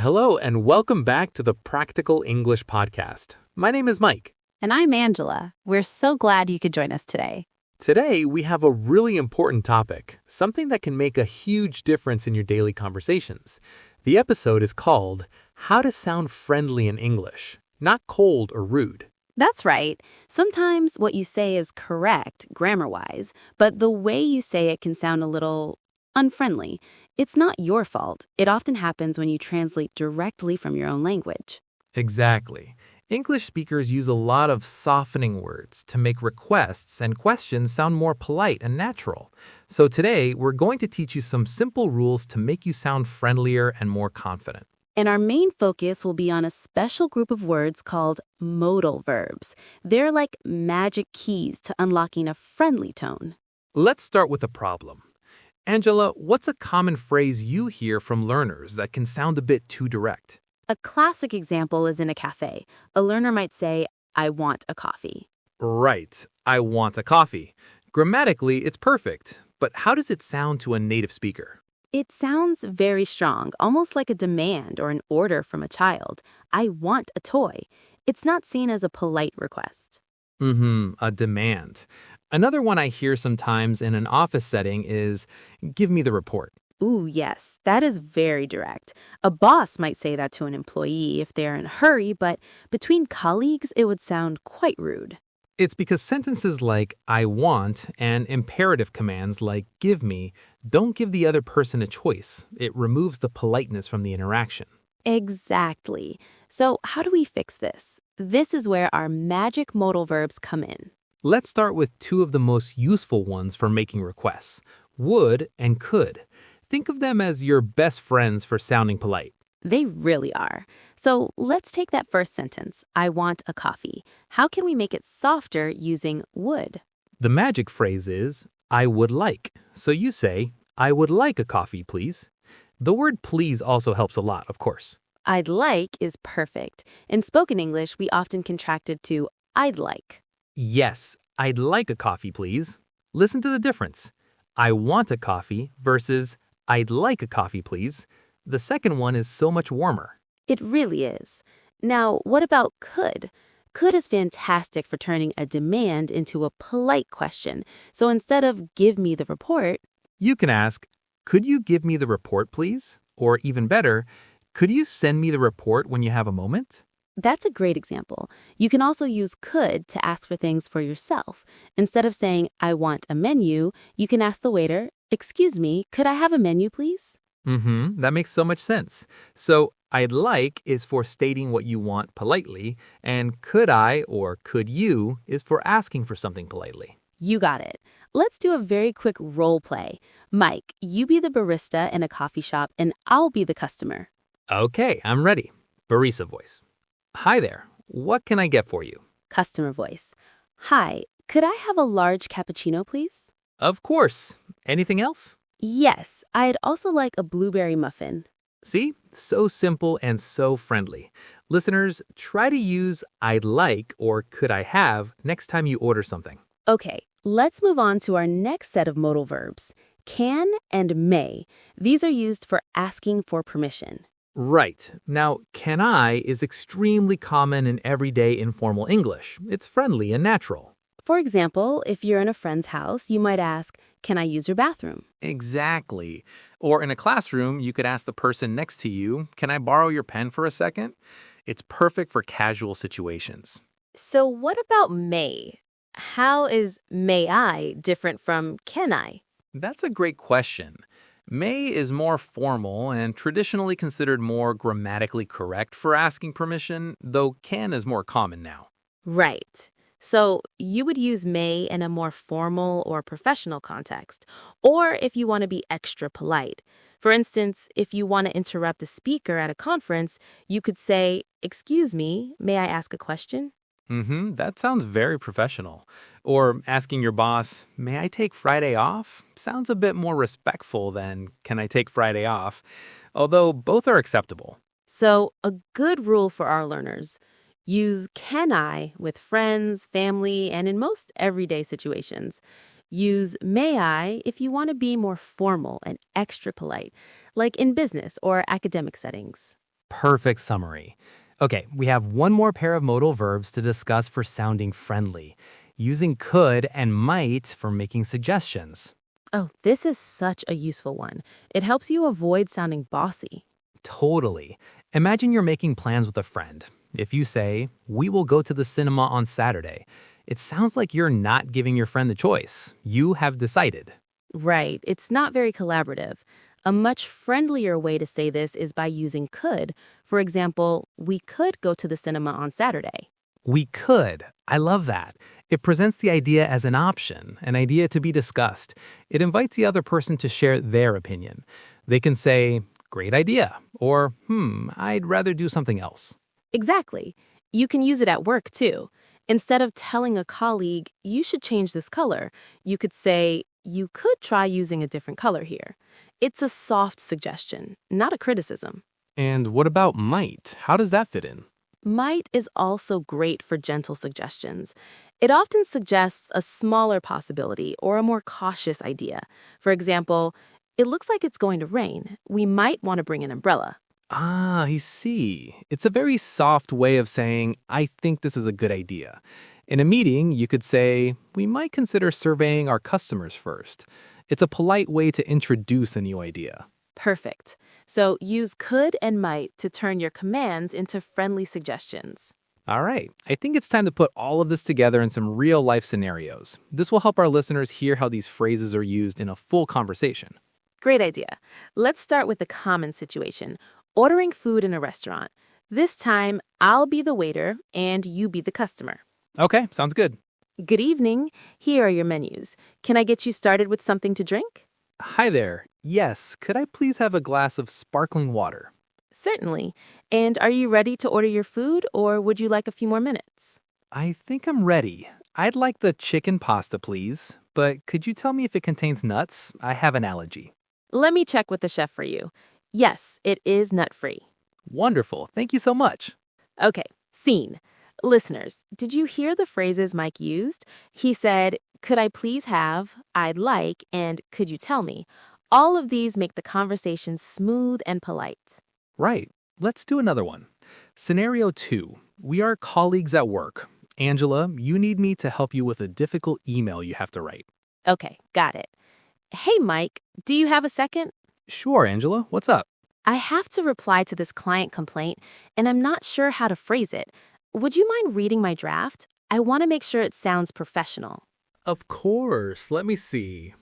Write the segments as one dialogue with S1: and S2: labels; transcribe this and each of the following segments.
S1: Hello, and welcome back to the Practical English Podcast. My name is Mike.
S2: And I'm Angela. We're so glad you could join us today.
S1: Today, we have a really important topic, something that can make a huge difference in your daily conversations. The episode is called How to Sound Friendly in English, Not Cold or Rude.
S2: That's right. Sometimes what you say is correct, grammar-wise, but the way you say it can sound a little unfriendly. It's not your fault. It often happens when you translate directly from your own language.
S1: Exactly. English speakers use a lot of softening words to make requests and questions sound more polite and natural. So today, we're going to teach you some simple rules to make you sound friendlier and more confident.
S2: And our main focus will be on a special group of words called modal verbs. They're like magic keys to unlocking a friendly tone.
S1: Let's start with a problem. Angela, what's a common phrase you hear from learners that can sound a bit too direct?
S2: A classic example is in a cafe. A learner might say, "I want a coffee."
S1: Right, I want a coffee. Grammatically, it's perfect, but how does it sound to a native speaker?
S2: It sounds very strong, almost like a demand or an order from a child. I want a toy. It's not seen as a polite request.
S1: A demand. Another one I hear sometimes in an office setting is, give me the report.
S2: Ooh, yes, that is very direct. A boss might say that to an employee if they're in a hurry, but between colleagues, it would sound quite rude.
S1: It's because sentences like I want and imperative commands like give me don't give the other person a choice. It removes the politeness from the interaction.
S2: Exactly. So how do we fix this? This is where our magic modal verbs come in.
S1: Let's start with two of the most useful ones for making requests, would and could. Think of them as your best friends for sounding polite.
S2: They really are. So let's take that first sentence, I want a coffee. How can we make it softer using would?
S1: The magic phrase is, I would like. So you say, I would like a coffee, please. The word please also helps a lot, of course.
S2: I'd like is perfect. In spoken English, we often contract it to I'd like.
S1: Yes, I'd like a coffee, please. Listen to the difference. I want a coffee versus I'd like a coffee, please. The second one is so much warmer.
S2: It really is. Now, what about could? Could is fantastic for turning a demand into a polite question. So instead of give me the report,
S1: You can ask, could you give me the report, please? Or even better, could you send me the report when you have a moment?
S2: that's a great example. You can also use could to ask for things for yourself. Instead of saying, I want a menu, you can ask the waiter, excuse me, could I have a menu, please?
S1: That makes so much sense. So, I'd like is for stating what you want politely, and could I or could you is for asking for something politely.
S2: You got it. Let's do a very quick role play. Mike, you be the barista in a coffee shop and I'll be the customer.
S1: Okay, I'm ready. Barista voice. Hi there. What can I get for you?
S2: Customer voice. Hi, could I have a large cappuccino, please?
S1: Of course. Anything else?
S2: Yes, I'd also like a blueberry muffin.
S1: See? So simple and so friendly. Listeners, try to use I'd like or could I have next time you order something.
S2: Okay, let's move on to our next set of modal verbs. Can and may. These are used for asking for permission.
S1: Right. Now, can I is extremely common in everyday informal English. It's friendly and natural.
S2: For example, if you're in a friend's house, you might ask, can I use your bathroom?
S1: Exactly. Or in a classroom, you could ask the person next to you, can I borrow your pen for a second? It's perfect for casual situations.
S2: So what about may? How is may I different from can I?
S1: That's a great question. May is more formal and traditionally considered more grammatically correct for asking permission, though can is more common now.
S2: Right. So you would use may in a more formal or professional context, or if you want to be extra polite. For instance, if you want to interrupt a speaker at a conference, you could say, excuse me, may I ask a question?
S1: That sounds very professional. Or asking your boss, may I take Friday off? Sounds a bit more respectful than, can I take Friday off? Although both are acceptable.
S2: So a good rule for our learners, use can I with friends, family, and in most everyday situations. Use may I if you want to be more formal and extra polite, like in business or academic settings.
S3: Perfect summary. Okay, we have one more pair of modal verbs to discuss for sounding friendly, using could and might for making suggestions.
S2: Oh, this is such a useful one. It helps you avoid sounding bossy.
S3: Totally. Imagine you're making plans with a friend. If you say, we will go to the cinema on Saturday, it sounds like you're not giving your friend the choice. You have decided.
S2: Right, it's not very collaborative. A much friendlier way to say this is by using could. For example, we could go to the cinema on Saturday.
S3: We could. I love that. It presents the idea as an option, an idea to be discussed. It invites the other person to share their opinion. They can say, great idea, or, I'd rather do something else.
S2: Exactly. You can use it at work too. Instead of telling a colleague, you should change this color, you could say, you could try using a different color here. It's a soft suggestion, not a criticism.
S1: And what about might? How does that fit in?
S2: Might is also great for gentle suggestions. It often suggests a smaller possibility or a more cautious idea. For example, it looks like it's going to rain. We might want to bring an umbrella.
S1: Ah, I see. It's a very soft way of saying, I think this is a good idea. In a meeting, you could say, we might consider surveying our customers first. It's a polite way to introduce a new idea.
S2: Perfect. So use could and might to turn your commands into friendly suggestions.
S1: All right, I think it's time to put all of this together in some real life scenarios. This will help our listeners hear how these phrases are used in a full conversation.
S2: Great idea. Let's start with the common situation, ordering food in a restaurant. This time, I'll be the waiter and you be the customer.
S1: Okay, sounds good.
S2: Good evening. Here are your menus. Can I get you started with something to drink?
S1: Hi there. Yes, could I please have a glass of sparkling water?
S2: Certainly. And are you ready to order your food, or would you like a few more minutes?
S1: I think I'm ready. I'd like the chicken pasta, please. But could you tell me if it contains nuts? I have an allergy.
S2: Let me check with the chef for you. Yes, it is nut-free.
S1: Wonderful. Thank you so much.
S2: Okay, scene. Listeners, did you hear the phrases Mike used? He said, could I please have, I'd like, and could you tell me? All of these make the conversation smooth and polite.
S1: Right. Let's do another one. Scenario 2. We are colleagues at work. Angela, you need me to help you with a difficult email you have to write.
S2: Okay, got it. Hey, Mike, do you have a second?
S1: Sure, Angela. What's up?
S2: I have to reply to this client complaint, and I'm not sure how to phrase it. Would you mind reading my draft? I want to make sure it sounds professional.
S1: Of course. Let me see.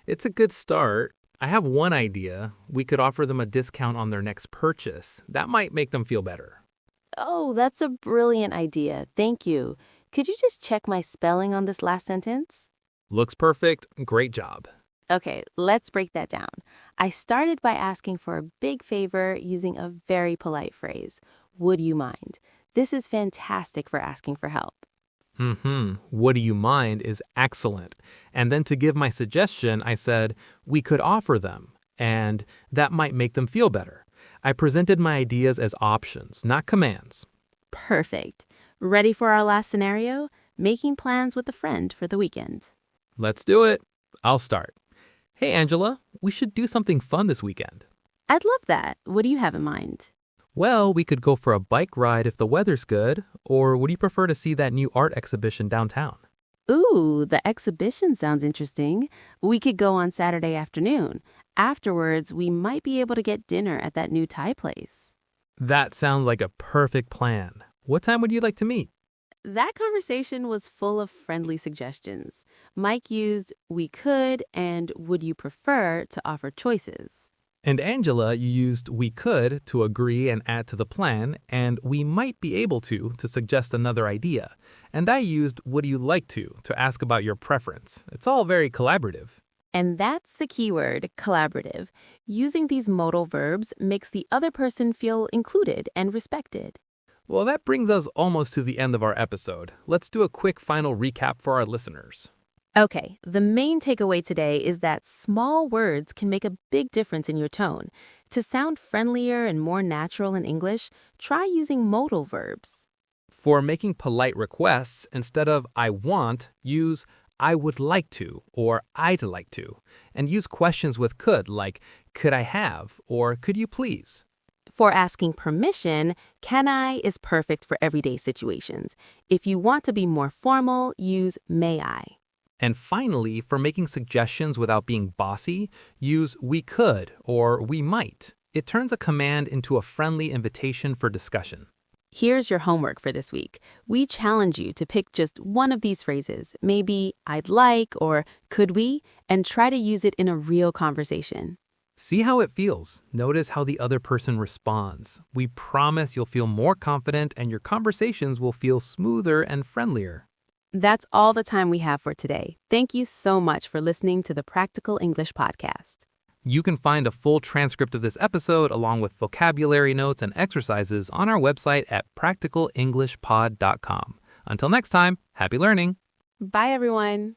S1: It's a good start. I have one idea. We could offer them a discount on their next purchase. That might make them feel better.
S2: Oh, that's a brilliant idea. Thank you. Could you just check my spelling on this last sentence?
S1: Looks perfect. Great job.
S2: Okay, let's break that down. I started by asking for a big favor using a very polite phrase. Would you mind? This is fantastic for asking for help.
S1: What do you mind is excellent. And then to give my suggestion, I said, we could offer them, and that might make them feel better. I presented my ideas as options, not commands.
S2: Perfect. Ready for our last scenario? Making plans with a friend for the weekend.
S1: Let's do it. I'll start. Hey, Angela, we should do something fun this weekend.
S2: I'd love that. What do you have in mind?
S1: Well, we could go for a bike ride if the weather's good, or would you prefer to see that new art exhibition downtown?
S2: Ooh, the exhibition sounds interesting. We could go on Saturday afternoon. Afterwards, we might be able to get dinner at that new Thai place.
S1: That sounds like a perfect plan. What time would you like to meet?
S2: That conversation was full of friendly suggestions. Mike used we could and would you prefer to offer choices.
S1: And Angela, you used we could to agree and add to the plan, and we might be able to suggest another idea. And I used would you like to ask about your preference. It's all very collaborative.
S2: And that's the key word, collaborative. Using these modal verbs makes the other person feel included and respected.
S1: Well, that brings us almost to the end of our episode. Let's do a quick final recap for our listeners.
S2: Okay, the main takeaway today is that small words can make a big difference in your tone. To sound friendlier and more natural in English, try using modal verbs.
S1: For making polite requests, instead of I want, use I would like to or I'd like to. And use questions with could like could I have or could you please?
S2: For asking permission, can I is perfect for everyday situations. If you want to be more formal, use may I.
S3: And finally, for making suggestions without being bossy, use we could or we might. It turns a command into a friendly invitation for discussion.
S2: Here's your homework for this week. We challenge you to pick just one of these phrases, maybe I'd like or could we, and try to use it in a real conversation.
S3: See how it feels. Notice how the other person responds. We promise you'll feel more confident and your conversations will feel smoother and friendlier.
S2: That's all the time we have for today. Thank you so much for listening to the Practical English Podcast.
S3: You can find a full transcript of this episode along with vocabulary notes and exercises on our website at practicalenglishpod.com. Until next time, happy learning.
S2: Bye, everyone.